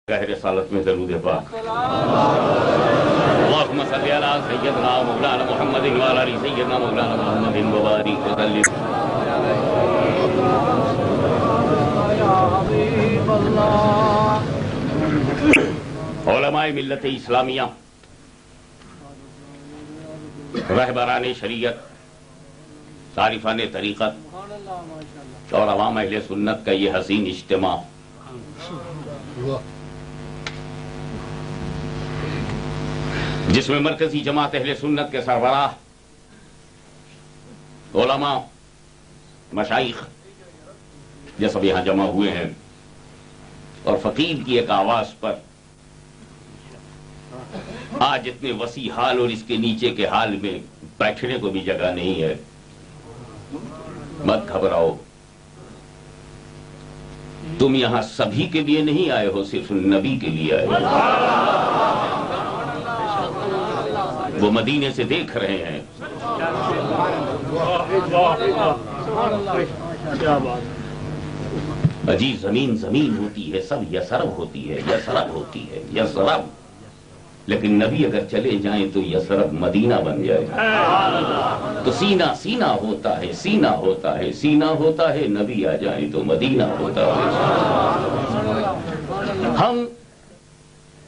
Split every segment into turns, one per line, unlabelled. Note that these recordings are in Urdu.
رسالت میں درود پاک اللہم صلی علی سیدنا مولانا محمد وعلی آل سیدنا مولانا محمد وبارک وسلم۔ علماء ملت اسلامیہ، رہبران شریعت، عارفان طریقت اور عوام اہل سنت کا یہ حسین اجتماع جس میں مرکزی جماعت اہل سنت کے سربراہ، علماء، مشائخ یہ سب یہاں جمع ہوئے ہیں، اور فقیر کی ایک آواز پر آج اتنے وسیع حال اور اس کے نیچے کے حال میں بیٹھنے کو بھی جگہ نہیں ہے۔ مت گھبراؤ، تم یہاں سبھی کے لیے نہیں آئے ہو، صرف نبی کے لیے آئے ہو۔ وہ مدینے سے دیکھ رہے ہیں۔ اجی زمین زمین ہوتی ہے، سب یسرب ہوتی ہے، یسرب ہوتی ہے، یسرب، لیکن نبی اگر چلے جائیں تو یسرب مدینہ بن جائے۔ تو سینہ سینہ ہوتا ہے، سینہ ہوتا ہے، سینہ ہوتا ہے، نبی آ جائیں تو مدینہ ہوتا ہے۔ ہم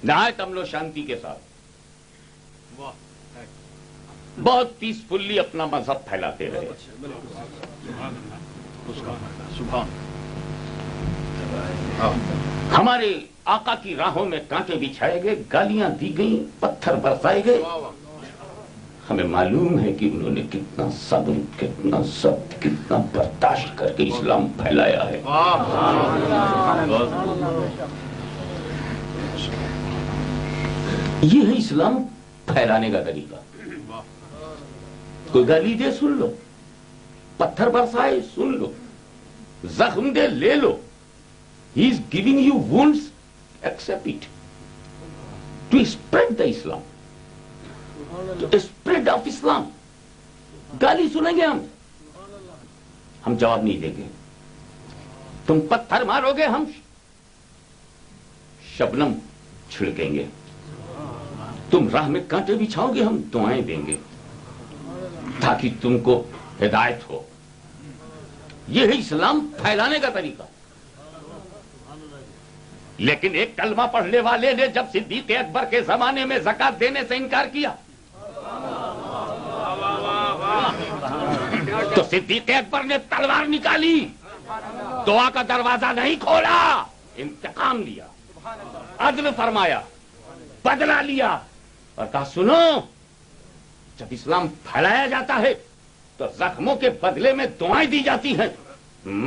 نہایت امن و شانتی کے ساتھ بہت پیسفلی اپنا مذہب پھیلاتے رہے۔ ہمارے آقا کی راہوں میں کانٹے بچھائے گئے، گالیاں دی گئیں، پتھر برسائے گئے۔ ہمیں معلوم ہے کہ انہوں نے کتنا صبر، کتنا ضبط، کتنا برداشت کر کے اسلام پھیلایا ہے۔ یہ ہے اسلام پھیلانے کا طریقہ۔ کوئی گالی دے سن لو، پتھر برسائے سن لو، زخم دے لے لو۔ He is giving you wounds, accept it. To spread the Islam. To spread of Islam. گالی سنیں گے ہم جواب نہیں دیں گے۔ تم پتھر مارو گے، ہم شبنم چھڑکیں گے۔ تم راہ میں کانٹے بچھاؤ گے، ہم دعائیں دیں گے تاکہ تم کو ہدایت ہو۔ یہ ہے اسلام پھیلانے کا طریقہ۔ لیکن ایک کلمہ پڑھنے والے نے جب صدیق اکبر کے زمانے میں زکوٰۃ دینے سے انکار کیا تو صدیق اکبر نے تلوار نکالی، دعا کا دروازہ نہیں کھولا، انتقام لیا، عدل فرمایا، بدلہ لیا، اور کہا سنو، جب اسلام پھیلایا جاتا ہے تو زخموں کے بدلے میں دعائیں دی جاتی ہیں،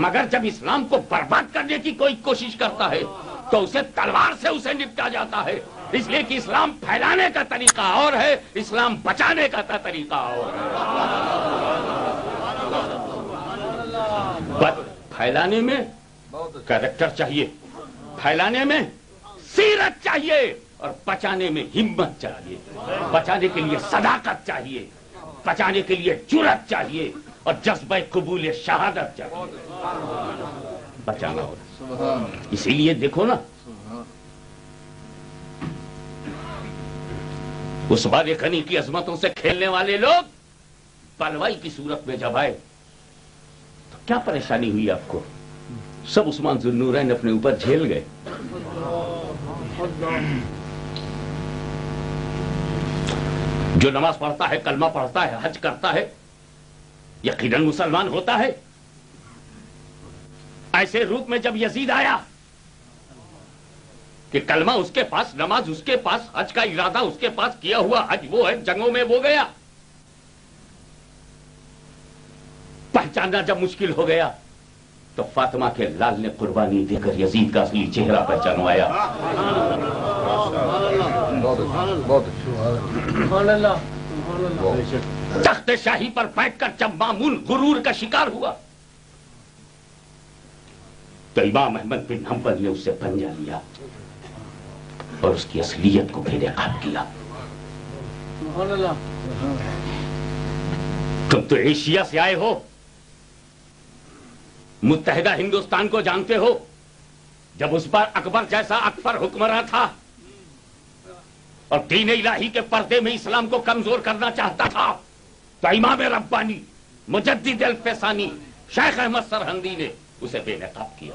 مگر جب اسلام کو برباد کرنے کی کوئی کوشش کرتا ہے تو اسے تلوار سے اسے نپٹا جاتا ہے۔ اس لیے کہ اسلام پھیلانے کا طریقہ اور ہے، اسلام بچانے کا طریقہ اور ہے۔ پھیلانے میں کریکٹر چاہیے، پھیلانے میں سیرت چاہیے، اور بچانے میں ہمت چاہیے۔ بچانے کے لیے صداقت چاہیے، بچانے کے لیے جرأت چاہیے، اور جذبہ قبول شہادت چاہیے۔ بچانا ہوگا۔ اسی لیے دیکھو نا، اس وادی غنی کی عظمتوں سے کھیلنے والے لوگ پلوائی کی صورت میں جب آئے تو کیا پریشانی ہوئی آپ کو؟ سب عثمان ذو النورین اپنے اوپر جھیل گئے۔ جو نماز پڑھتا ہے، کلمہ پڑھتا ہے، حج کرتا ہے، یقیناً مسلمان ہوتا ہے۔ ایسے روپ میں جب یزید آیا کہ کلمہ اس کے پاس، نماز اس کے پاس، حج کا ارادہ اس کے پاس، کیا ہوا حج وہ ہے، جنگوں میں وہ گیا، پہچاننا جب مشکل ہو گیا تو فاطمہ کے لال نے قربانی دے کر یزید کا اصلی چہرہ پہچانوایا۔ تخت شاہی پر بیٹھ کر جب مامون غرور کا شکار ہوا تو امام احمد بن حنبل نے اسے پنجہ لیا اور اس کی اصلیت کو بے نقاب کیا۔ تم تو ایشیا سے آئے ہو، متحدہ ہندوستان کو جانتے ہو، جب اس پر اکبر جیسا اکبر حکمراں تھا اور دین الہی کے پردے میں اسلام کو کمزور کرنا چاہتا تھا تو امام ربانی مجدد الفسانی شیخ احمد سرہندی نے اسے بے نقاب کیا.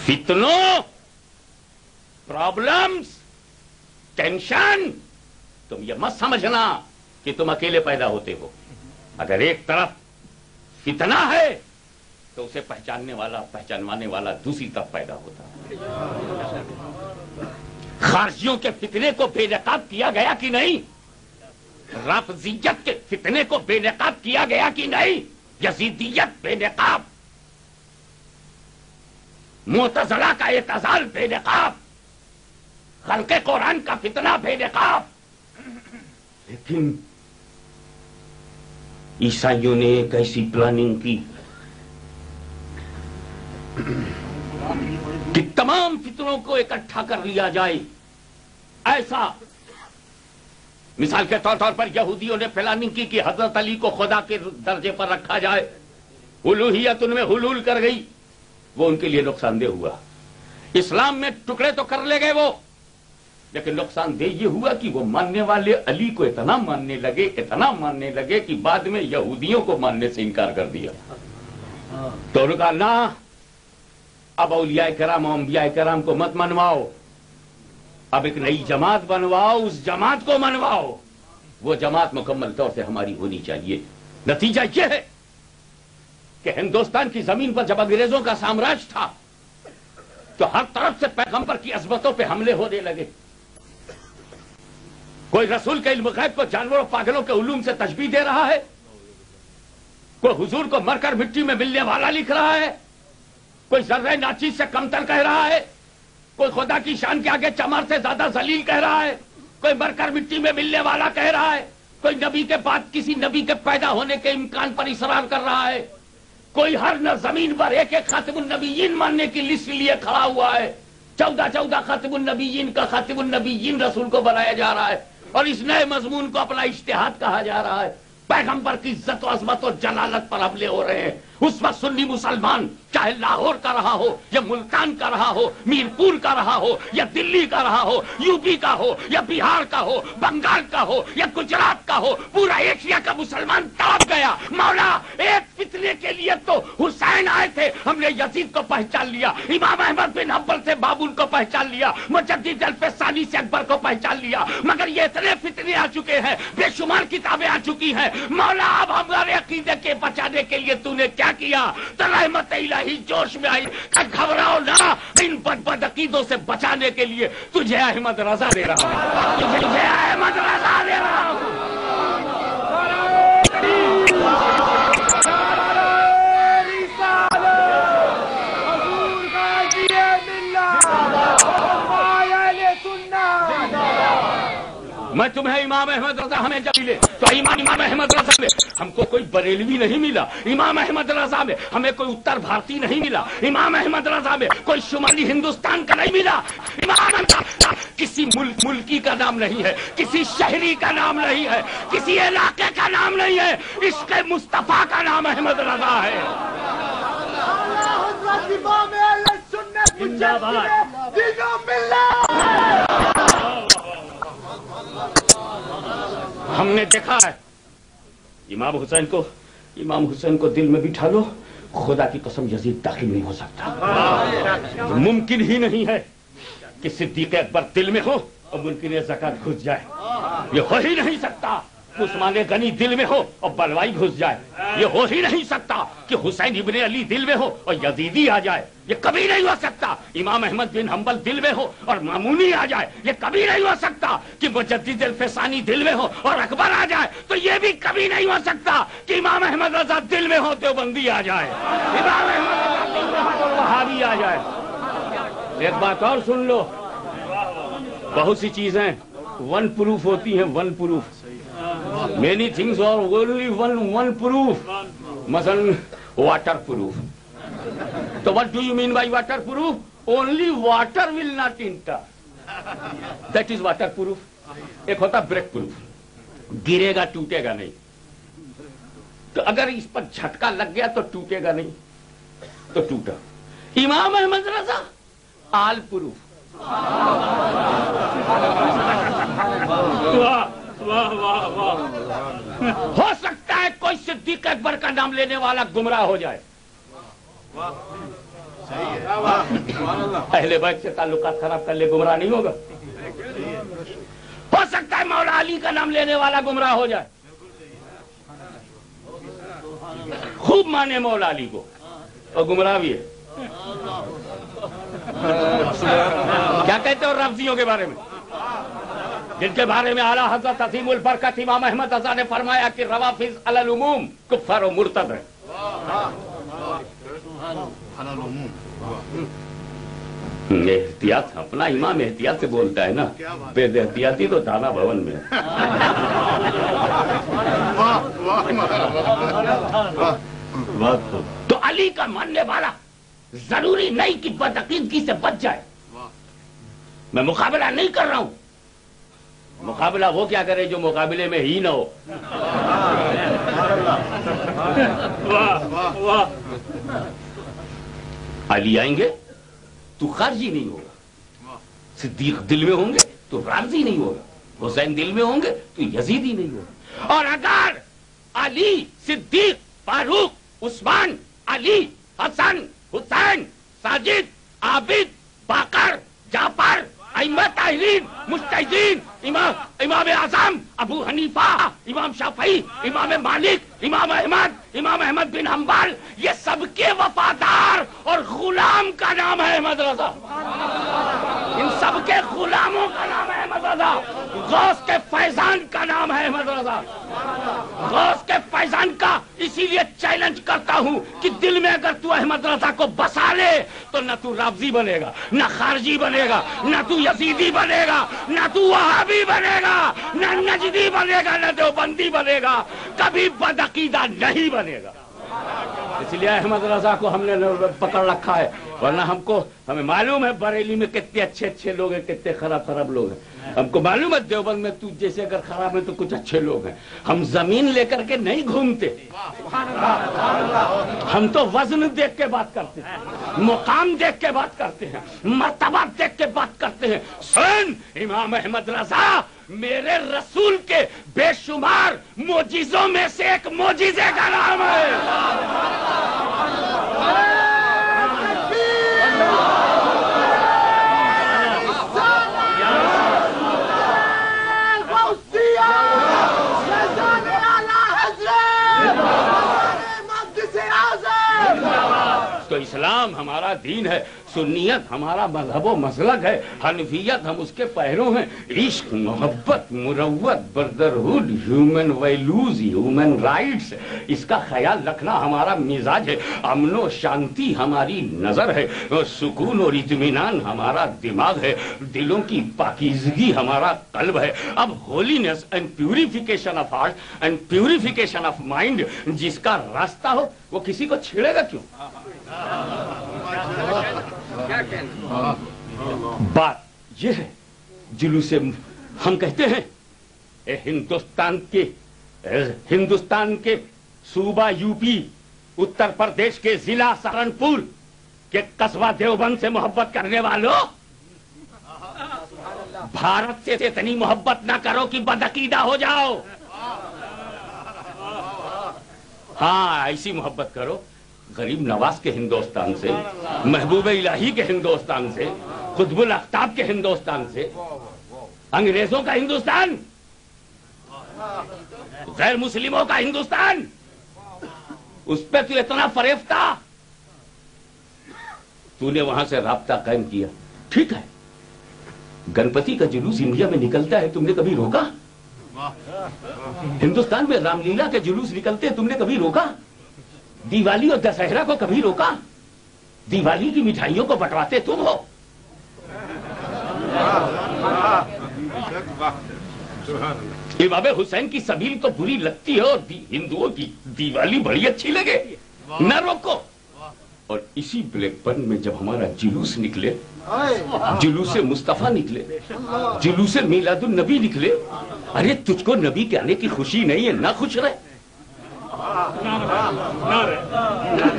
فتنوں، پرابلمز، ٹینشن، تم یہ مت سمجھنا کہ تم اکیلے پیدا ہوتے ہو. اگر ایک طرف فتنہ ہے تو اسے پہچانوانے والا دوسری طرف پیدا ہوتا ہے. خارجیوں کے فتنے کو بے نقاب کیا گیا کہ نہیں؟ رافضیت کے فتنے کو بے نقاب کیا گیا کہ نہیں؟ یزیدیت بے نقاب، معتزلہ کا اعتزال بے نقاب، خلق قرآن کا فتنہ بے نقاب. لیکن عیسائیوں نے ایک ایسی پلاننگ کی کہ تمام فتنوں کو اکٹھا کر لیا جائے. ایسا مثال کے طور پر یہودیوں نے پلاننگ کی کہ حضرت علی کو خدا کے درجے پر رکھا جائے. الوہیت ان میں حلول کر گئی، وہ ان کے لیے نقصان دہ ہوا. اسلام میں ٹکڑے تو کر لے گئے وہ، لیکن نقصان دہ یہ ہوا کہ وہ ماننے والے علی کو اتنا ماننے لگے کہ بعد میں یہودیوں کو ماننے سے انکار کر دیا. تو انہوں نے کہا نہ، اب اولیاء کرام و انبیاء کرام کو مت منواؤ، اب ایک نئی جماعت بنواؤ، اس جماعت کو منواؤ. وہ جماعت مکمل طور سے ہماری ہونی چاہیے. نتیجہ یہ ہے کہ ہندوستان کی زمین پر جب انگریزوں کا سامراج تھا تو ہر طرف سے پیغمبر کی عظمتوں پہ حملے ہونے لگے. کوئی رسول کے علم غیب کو جانوروں پاگلوں کے علوم سے تشبیہ دے رہا ہے، کوئی حضور کو مر کر مٹی میں ملنے والا لکھ رہا ہے، کوئی ذرہ ناچیز سے کمتر کہہ رہا ہے، کوئی خدا کی شان کے آگے چمار سے زیادہ ذلیل کہہ رہا ہے، کوئی مر کر مٹی میں ملنے والا کہہ رہا ہے، کوئی نبی کے بعد کسی نبی کے پیدا ہونے کے امکان پر اصرار کر رہا ہے، کوئی ہر زمین پر ایک ایک خاتم النبیین ماننے کی لسٹ لیے کھڑا ہوا ہے. 14 خاتم النبیین کا خاتم النبیین رسول کو بنایا جا رہا ہے اور اس نئے مضمون کو اپنا اجتہاد کہا جا رہا ہے. پیغمبر کی عزت و عظمت و جلالت پر حملے ہو رہے ہیں. اس وقت سنی مسلمان چاہے لاہور کا رہا ہو یا ملتان کا رہا ہو، میرپور کا رہا ہو یا دلی کا رہا ہو، یو پی کا ہو یا بہار کا ہو، بنگال کا ہو یا گجرات کا ہو، پورا ایشیا کا مسلمان تڑپ گیا. مولا ایک فتنے کے لیے تو حسین آئے تھے، ہم نے یزید کو پہچان لیا، امام احمد بن حنبل سے بابون کو پہچان لیا، مجدد الفسانی سے اکبر کو پہچان لیا، مگر یہ اتنے فتنے آ چکے ہیں، بے شمار کتابیں آ چکی ہیں. مولا اب ہمارے عقیدے کے بچانے کے لیے تو نے کیا کیا؟ تو رحمت الہی جوش میں آئی کہ گھبراؤ نہ، ان بد عقیدوں سے بچانے کے لیے تجھے احمد رضا دے رہا ہوں، تجھے احمد رضا دے رہا ہوں. میں تمہیں امام احمد رضا ہمیں جب ملے تو امام احمد رضا میں ہم کو کوئی بریلوی نہیں ملا، امام احمد رضا میں ہمیں کوئی اتر بھارتی نہیں ملا، امام احمد رضا میں کوئی شمالی ہندوستان کا نہیں ملا. امام احمد رضا کسی ملکی کا نام نہیں ہے، کسی شہری کا نام نہیں ہے، کسی علاقے کا نام نہیں ہے، عشق مصطفیٰ کا نام احمد رضا ہے. ہم نے دیکھا ہے امام حسین کو دل میں بٹھا لو، خدا کی قسم یزید داخل نہیں ہو سکتا. ممکن ہی نہیں ہے کہ صدیق اکبر دل میں ہو اور ممکن زکات گھس جائے، یہ ہو ہی نہیں سکتا. عثمان غنی دل میں ہو اور بلوائی گھس جائے، یہ ہو ہی نہیں سکتا. کہ حسین ابن علی دل میں ہو اور یزیدی آ جائے، یہ کبھی نہیں ہو سکتا. امام احمد بن حنبل دل میں ہو اور مامونی آ جائے، یہ کبھی نہیں ہو سکتا. کہ مجدد الفسانی دل میں ہو اور اکبر آ جائے، تو یہ بھی کبھی نہیں ہو سکتا. کہ امام احمد رضا دل میں ہو دیوبندی آ جائے، امام احمد رضا دل میں ہو اور وہابی آ جائے. ایک بات اور سن لو، بہت سی چیزیں ون پروف ہوتی ہیں، one proof. Many things are only one proof. مثلا water proof. So what do you mean by water proof? Only water will not enter. That is water proof. ایک ہوتا break proof. گرے گا ٹوٹے گا نہیں. تو اگر اس پر جھٹکا لگ گیا تو ٹوٹے گا نہیں. تو ٹوٹا. امام احمد رضا آل پروف. ہو سکتا ہے کوئی صدیق اکبر کا نام لینے والا گمراہ ہو جائے. اہل بیت سے تعلقات خراب کر لے گمراہ نہیں ہوگا. ہو سکتا ہے مولا علی کا نام لینے والا گمراہ ہو جائے. خوب مانے مولا علی کو اور گمراہ بھی ہے. کیا کہتے ہو رافضیوں کے بارے میں، جن کے بارے میں اعلیٰ حضرت عظیم البرکت امام احمد رضا نے فرمایا کہ روافض علی العموم کفار و مرتد ہے. احتیاط، اپنا امام احتیاط سے بولتا ہے نا، بے احتیاطی تو تھانہ بھون میں. تو علی کا ماننے والا ضروری نہیں کہ بدعقیدگی سے بچ جائے. میں مقابلہ نہیں کر رہا ہوں. مقابلہ وہ کیا کرے جو مقابلے میں ہی نہ ہو. علی آئیں گے تو خارجی نہیں ہوگا، صدیق دل میں ہوں گے تو رافضی نہیں ہوگا، حسین دل میں ہوں گے تو یزیدی نہیں ہوگا. اور اگر علی، صدیق، فاروق، عثمان، علی، حسن، حسین، ساجد، عابد، باقر، جعفر، ائمہ طاہرین، مجتہدین، امام اعظم ابو حنیفہ، امام شافعی، امام مالک، امام احمد بن حنبل، یہ سب کے وفادار اور غلام کا نام ہے احمد رضا. ان سب کے غلاموں کا نام ہے احمد رضا. غوث کے فیضان کا نام ہے احمد رضا. غوث کے فیضان کا اسی لیے چیلنج کرتا ہوں کہ دل میں اگر تو احمد رضا کو بسا لے تو نہ تو رافضی بنے گا، نہ خارجی بنے گا، نہ تو یزیدی بنے گا، نہ تو وہابی بنے گا، نہ نجدی بنے گا، نہ دیوبندی بنے گا، کبھی بدعقیدہ نہیں بنے گا. اس لیے احمد رضا کو ہم نے پکڑ رکھا ہے، ورنہ ہمیں معلوم ہے بریلی میں کتنے اچھے لوگ ہیں، کتنے خراب لوگ ہیں. ہم کو معلوم ہے دیوبند میں تو جیسے اگر خراب ہے تو کچھ اچھے لوگ ہیں. ہم زمین لے کر کے نہیں گھومتے، ہم تو وزن دیکھ کے بات کرتے ہیں، مقام دیکھ کے بات کرتے ہیں، مرتبہ دیکھ کے بات کرتے ہیں. سن، امام احمد رضا میرے رسول کے بے شمار معجزوں میں سے ایک معجزے کا نام ہے. تو اسلام ہمارا دین ہے، سنیت ہمارا مذہب و مسلک ہے، حنفیت ہم اس کے پیروں ہیں. عشق، محبت، مروت، brotherhood, human values, human rights, اس کا خیال رکھنا ہمارا مزاج ہے. امن و شانتی ہماری نظر ہے، سکون اور اطمینان ہمارا دماغ ہے، دلوں کی پاکیزگی ہمارا قلب ہے. اب holiness and purification of heart and purification of mind جس کا راستہ ہو وہ کسی کو چھیڑے گا کیوں؟ بات یہ ہے، جلوس ہم کہتے ہیں ہندوستان کے صوبہ یو پی، اتر پردیش کے ضلع سہارنپور کے قصبہ دیوبند سے محبت کرنے والوں، بھارت سے اتنی محبت نہ کرو کہ بدعقیدہ ہو جاؤ. ہاں، ایسی محبت کرو غریب نواز کے ہندوستان سے، محبوب الہی کے ہندوستان سے، قطب الاقطاب کے ہندوستان سے. انگریزوں کا ہندوستان، غیر مسلموں کا ہندوستان، اس پہ تو اتنا فریب تھا، تو نے وہاں سے رابطہ قائم کیا. ٹھیک ہے، گنپتی کا جلوس انڈیا میں نکلتا ہے، تم نے کبھی روکا؟ ہندوستان میں رام لیلا کے جلوس نکلتے ہیں، تم نے کبھی روکا؟ دیوالی اور دسہرہ کو کبھی روکا؟ دیوالی کی مٹھائیوں کو بٹواتے تم ہو. امام حسین کی سبیل تو بری لگتی ہے اور ہندوؤں کی دیوالی بڑی اچھی لگے، نہ روکو. اور اسی بلیک برن میں جب ہمارا جلوس نکلے، جلوس مصطفیٰ نکلے، جلوس میلاد النبی نکلے، ارے تجھ کو نبی کے آنے کی خوشی نہیں ہے؟ نہ خوش رہے.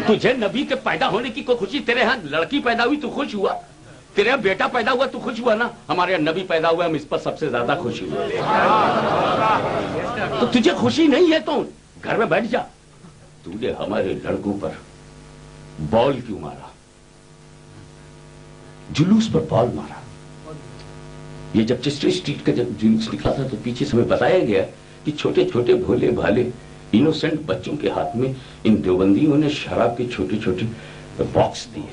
تجھے نبی کے پیدا ہونے کی کوئی خوشی؟ تیرے ہاں لڑکی پیدا ہوئی تو خوش ہوا، تیرے ہاں بیٹا پیدا ہوا تو خوش ہوا نا؟ ہمارے یہاں نبی پیدا ہوا، ہم اس پر سب سے زیادہ خوشی ہوئے۔ تو تجھے خوشی نہیں ہے تو گھر میں بیٹھ جا۔ تو نے ہمارے لڑکوں پر بال کیوں مارا؟ جلوس پر بال مارا۔ یہ جب چسٹر اسٹریٹ کا جب جلوس نکلا تھا تو پیچھے سے ہمیں بتایا گیا کہ چھوٹے چھوٹے بھولے بھالے انوسنٹ بچوں کے ہاتھ میں ان دیوبندیوں نے شراب کے چھوٹے چھوٹے باکس دیے،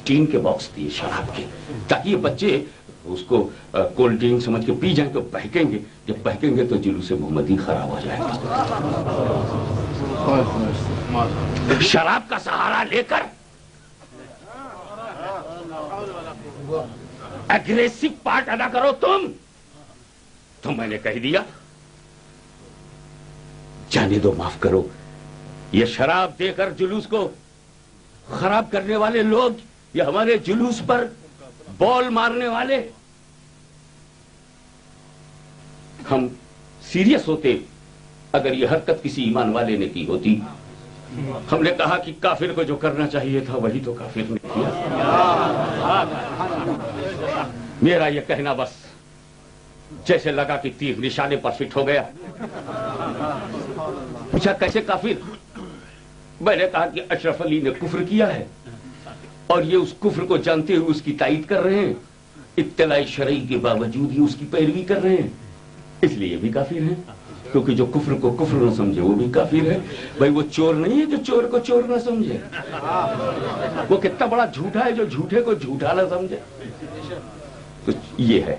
ٹین کے باکس دیے شراب کے، تاکہ یہ بچے اس کو کولڈ ڈرنک سمجھ کے پی جائیں تو بہکیں گے، جب بہکیں گے تو جلوس محمدی خراب ہو جائے گا۔ شراب کا سہارا لے کر اگریسو پارٹ ادا کرو تم، تو میں نے کہہ دیا جانے دو، معاف کرو۔ یہ شراب دے کر جلوس کو خراب کرنے والے لوگ، یہ ہمارے جلوس پر بال مارنے والے، ہم سیریس ہوتے اگر یہ حرکت کسی ایمان والے نے کی ہوتی۔ ہم نے کہا کہ کافر کو جو کرنا چاہیے تھا وہی تو کافر نے کیا۔ میرا یہ کہنا بس جیسے لگا کہ تیر نشانے پر فٹ ہو گیا۔ پوچھا کیسے کافر؟ میں نے کہا کہ اشرف علی نے کفر کیا ہے اور یہ اس کفر کو جانتے ہوئے اس کی تائید کر رہے ہیں، اطلاع شرعی کے باوجود ہی اس کی پیروی کر رہے ہیں، اس لیے یہ بھی کافر ہیں، کیونکہ جو کفر کو کفر نہ سمجھے وہ بھی کافر ہے۔ بھائی وہ چور نہیں ہے جو چور کو چور نہ سمجھے، وہ کتنا بڑا جھوٹا ہے جو جھوٹے کو جھوٹا نہ سمجھے۔ تو یہ ہے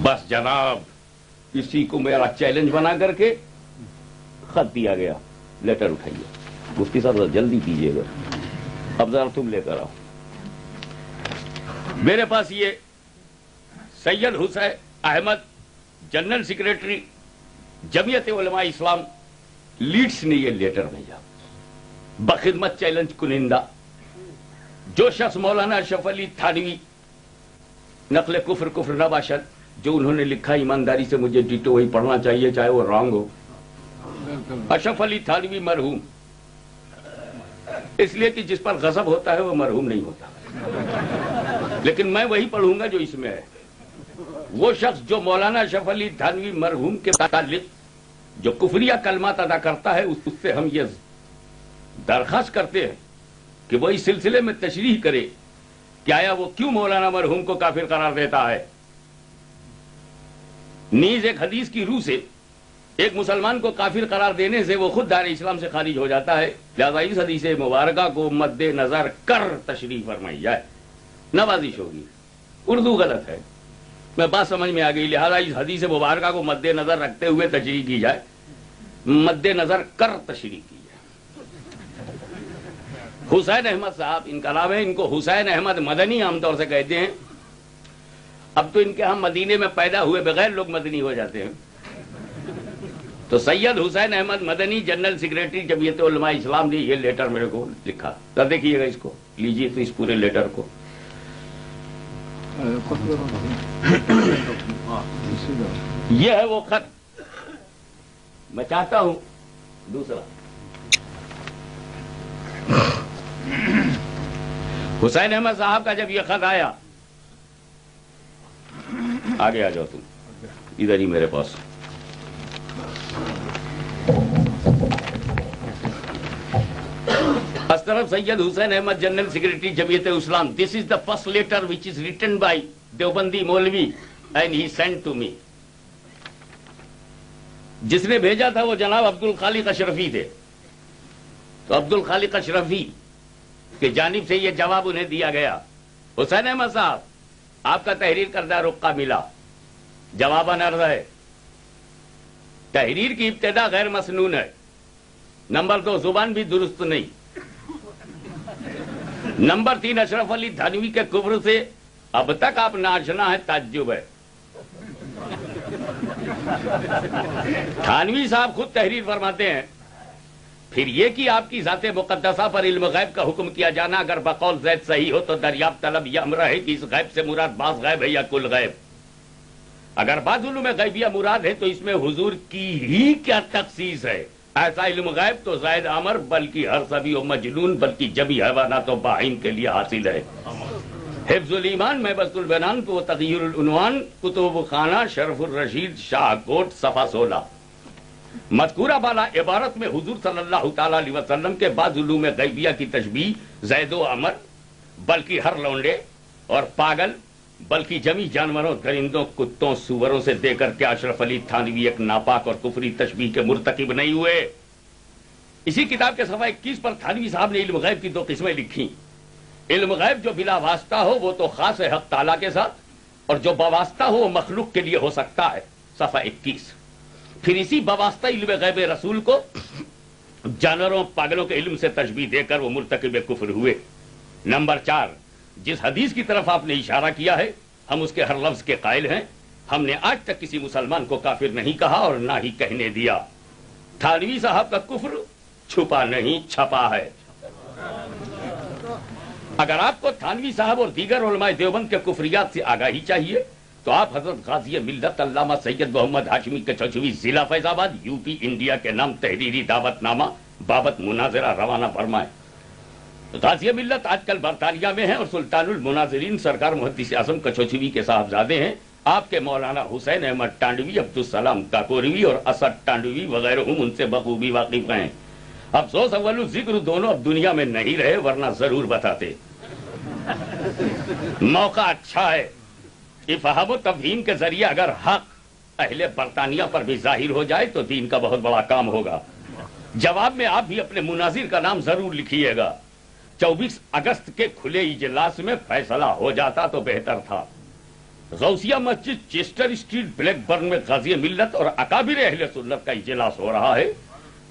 بس جناب، اسی کو میرا چیلنج بنا کر کے خط دیا گیا، لیٹر اٹھائیے، مفتی صاحب جلدی کیجیے گا، اب ذرا تم لے کر آؤ۔ میرے پاس یہ سید حسین احمد جنرل سیکریٹری جمعیت علماء اسلام لیڈس نے یہ لیٹر بھیجا، بخدمت چیلنج کنندہ جو شخص مولانا اشرف علی تھانوی نقل کفر کفر نہ باشد، جو انہوں نے لکھا ایمانداری سے مجھے ڈیٹو وہی پڑھنا چاہیے چاہے وہ رانگ ہو۔ اشرف علی تھانوی مرحوم، اس لیے کہ جس پر غضب ہوتا ہے وہ مرحوم نہیں ہوتا، لیکن میں وہی پڑھوں گا جو اس میں ہے۔ وہ شخص جو مولانا اشرف علی تھانوی مرحوم کے متعلق جو کفریہ کلمات ادا کرتا ہے، اس سے ہم یہ درخواست کرتے ہیں کہ وہ اس سلسلے میں تشریح کرے کہ آیا وہ کیوں مولانا مرحوم کو کافر قرار دیتا ہے۔ نیز ایک حدیث کی روح سے ایک مسلمان کو کافر قرار دینے سے وہ خود دار اسلام سے خارج ہو جاتا ہے، لہذا اس حدیث مبارکہ کو مد نظر کر تشریح فرمائی جائے۔ نوازش ہوگی، اردو غلط ہے، میں بات سمجھ میں آ گئی، لہذا اس حدیث مبارکہ کو مد نظر رکھتے ہوئے تشریح کی جائے، مد نظر کر تشریح کی جائے۔ حسین احمد صاحب ان کا نام ہے، ان کو حسین احمد مدنی عام طور سے کہتے ہیں۔ اب تو ان کے ہم مدینے میں پیدا ہوئے بغیر لوگ مدنی ہو جاتے ہیں۔ تو سید حسین احمد مدنی جنرل سیکریٹری جمعیت علماء اسلام نے یہ لیٹر میرے کو لکھا، ذرا دیکھیے گا اس کو، لیجیے تو اس پورے لیٹر کو۔ یہ ہے وہ خط، میں چاہتا ہوں دوسرا حسین احمد صاحب کا جب یہ خط آیا، آگے آ جاؤ تم، ادھر ہی میرے پاس۔ Astaraf Sayyid Hussain Ahmad, General Secretary Jamiat Islam. This is the first letter which is written by Deobandi Maulvi and he sent to me. جس نے بھیجا تھا وہ جناب عبد الخالق اشرفی تھے، تو عبد الخالق اشرفی کی جانب سے یہ جواب انہیں دیا گیا، حسین احمد صاحب آپ کا تحریر کردہ رقعہ ملا، جواباً عرض ہے تحریر کی ابتدا غیر مسنون ہے، نمبر 2 زبان بھی درست نہیں، نمبر 3 اشرف علی تھانوی کے کفر سے اب تک آپ ناشنا ہے، تعجب ہے۔ تھانوی صاحب خود تحریر فرماتے ہیں، پھر یہ کہ آپ کی ذات مقدسہ پر علم غیب کا حکم کیا جانا اگر بقول زید صحیح ہو تو دریافت طلب یہ امر ہے کہ اس غیب سے مراد بعض غیب ہے یا کل غیب۔ اگر بعض علوم غیبیہ مراد ہے تو اس میں حضور کی ہی کیا تخصیص ہے، ایسا علم غیب تو زید عمر بلکہ ہر سبی و مجنون بلکہ جبی حیوانات و باہیم کے لیے حاصل ہے. حفظ الایمان محبت البنان کو تغیر العنوان کتب خانہ شرف الرشید شاہ کوٹ صفحہ 16. مذکورہ بالا عبارت میں حضور صلی اللہ تعالی علیہ وسلم کے بعض علوم غیبیہ کی تشبیہ زید و عمر بلکہ ہر لونڈے اور پاگل بلکہ جمی جانوروں درندوں کتوں سوروں سے دے کر کے اشرف علی تھانوی ایک ناپاک اور کفری تشبیہ کے مرتکب نہیں ہوئے. اسی کتاب کے صفحہ 21 پر تھانوی صاحب نے علم غیب کی 2 قسمیں لکھی. علم غیب جو بلا واسطہ ہو وہ تو خاص ہے حق تعالیٰ کے ساتھ، اور جو بواسطہ ہو وہ مخلوق کے لیے ہو سکتا ہے، صفحہ 21. پھر اسی بواسطہ علم غیب رسول کو جانوروں پاگلوں کے علم سے تشبیہ دے کر وہ مرتکب کفر ہوئے. نمبر 4، جس حدیث کی طرف آپ نے اشارہ کیا ہے ہم اس کے ہر لفظ کے قائل ہیں. ہم نے آج تک کسی مسلمان کو کافر نہیں کہا اور نہ ہی کہنے دیا. تھانوی صاحب کا کفر چھپا نہیں چھپا ہے. اگر آپ کو تھانوی صاحب اور دیگر علماء دیوبند کے کفریات سے آگاہی چاہیے تو آپ حضرت غازی ملت علامہ سید محمد ہاشمی کچھوی ضلع فیض آباد یوپی انڈیا کے نام تحریری دعوت نامہ بابت مناظرہ روانہ فرمائیں. غازی ملت آج کل برطانیہ میں ہیں اور سلطان المناظرین سرکار محدث اعظم کچھوی کے صاحبزادے ہیں. آپ کے مولانا حسین احمد ٹانڈوی، عبدالسلام کاکوروی اور اسد ٹانڈوی وغیرہ ان سے بخوبی واقف ہیں. افسوس اول ذکر دونوں اب دنیا میں نہیں رہے ورنہ ضرور بتاتے. موقع اچھا ہے. افہام و تفہیم کے ذریعے اگر حق اہل برطانیہ پر بھی ظاہر ہو جائے تو دین کا بہت بڑا کام ہوگا. جواب میں آپ بھی اپنے مناظر کا نام ضرور لکھیے گا. 24 اگست کے کھلے اجلاس میں فیصلہ ہو جاتا تو بہتر تھا. غوثیہ مسجد چیسٹر اسٹریٹ بلیک برن میں غازی ملت اور اکابر اہل سنت کا اجلاس ہو رہا ہے.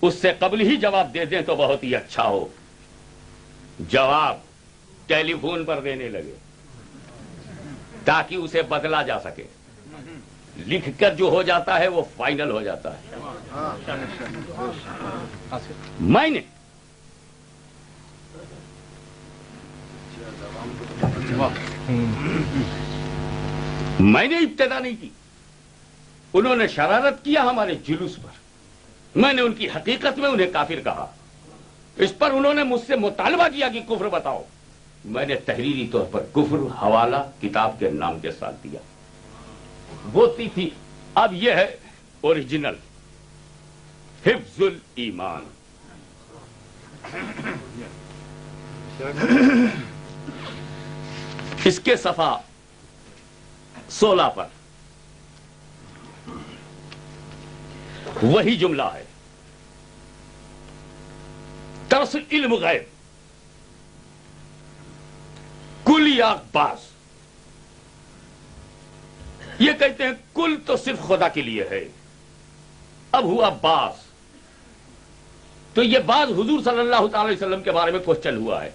اس سے قبل ہی جواب دے دیں تو بہت ہی اچھا ہو. جواب ٹیلی فون پر دینے لگے تاکہ اسے بدلا جا سکے. لکھ کر جو ہو جاتا ہے وہ فائنل ہو جاتا ہے. میں نے ابتدا نہیں کی. انہوں نے شرارت کیا ہمارے جلوس پر. میں نے ان کی حقیقت میں انہیں کافر کہا. اس پر انہوں نے مجھ سے مطالبہ کیا کہ کفر بتاؤ. میں نے تحریری طور پر کفر حوالہ کتاب کے نام کے ساتھ دیا. ہوتی تھی. اب یہ ہے اوریجنل حفظ الایمان. اس کے صفحہ 16 پر وہی جملہ ہے. ترس علم غیب کل یا باز. یہ کہتے ہیں کل تو صرف خدا کے لیے ہے. اب ہوا باز تو یہ باز حضور صلی اللہ تعالی وسلم کے بارے میں کوشچن ہوا ہے.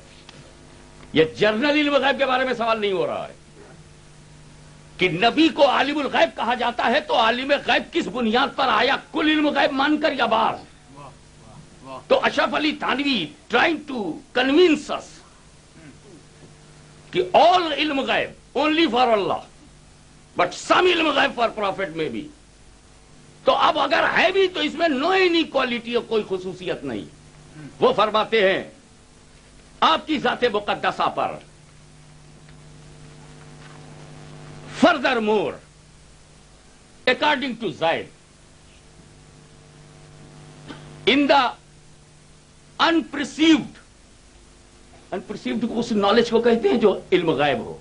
یہ جنرل علم غیب کے بارے میں سوال نہیں ہو رہا ہے کہ نبی کو عالم الغیب کہا جاتا ہے تو عالم غیب کس بنیاد پر آیا، کل علم غیب مان کر یا باز. تو Ashraf Ali Thanvi trying to convince اس کہ all علم غیب only for Allah but some علم غیب for prophet میں بھی. تو اب اگر ہے بھی تو اس میں نو انیکوالٹی اور کوئی خصوصیت نہیں. وہ فرماتے ہیں آپ کی ذات مقدسہ پر furthermore according to Zaid in the unperceived اس نالج کو کہتے ہیں جو علم غیب ہو.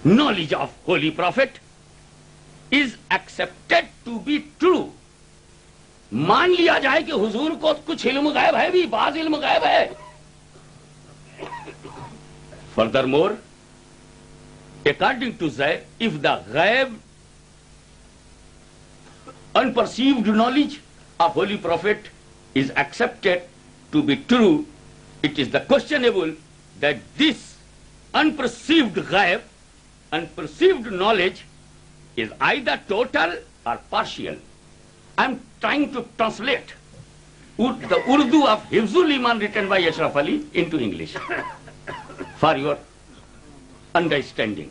Knowledge of holy prophet is expected to be true. مان لیا جائے کہ حضور کو کچھ علم غیب ہے بھی، بعض علم غیب ہے. Furthermore according to Zaid of the غیب unperceived knowledge of holy prophet is accepted to be true, it is the questionable that this unperceived ghaib, unperceived knowledge is either total or partial. I am trying to translate the Urdu of Hifzul Iman written by Ashraf Ali into English for your understanding.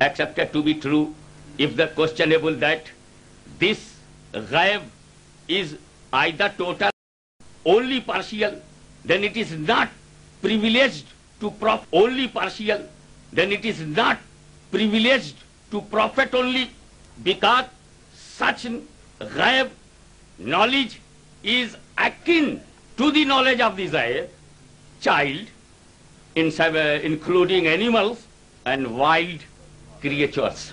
accepted to be true if the questionable that this ghaib is either total only partial, then it is not privileged to only partial, then it is not privileged to prophet only, because such ghaib knowledge is akin to the knowledge of the child, including animals and wild creatures.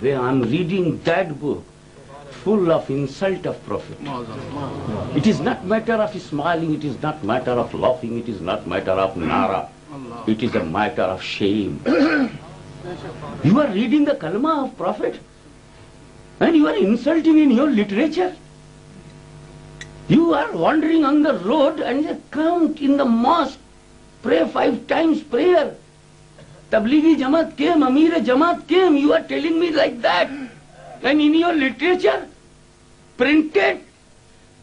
where I am reading that book full of insult of Prophet. It is not matter of smiling, it is not matter of laughing, it is not matter of nara. It is a matter of shame. You are reading the kalma of Prophet and you are insulting in your literature. You are wandering on the road and you come in the mosque, pray 5 times prayer. Tablighi Jamaat came, Amir Jamaat came, you are telling me like that. And in your literature, printed,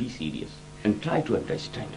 Be serious and try to understand.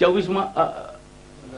24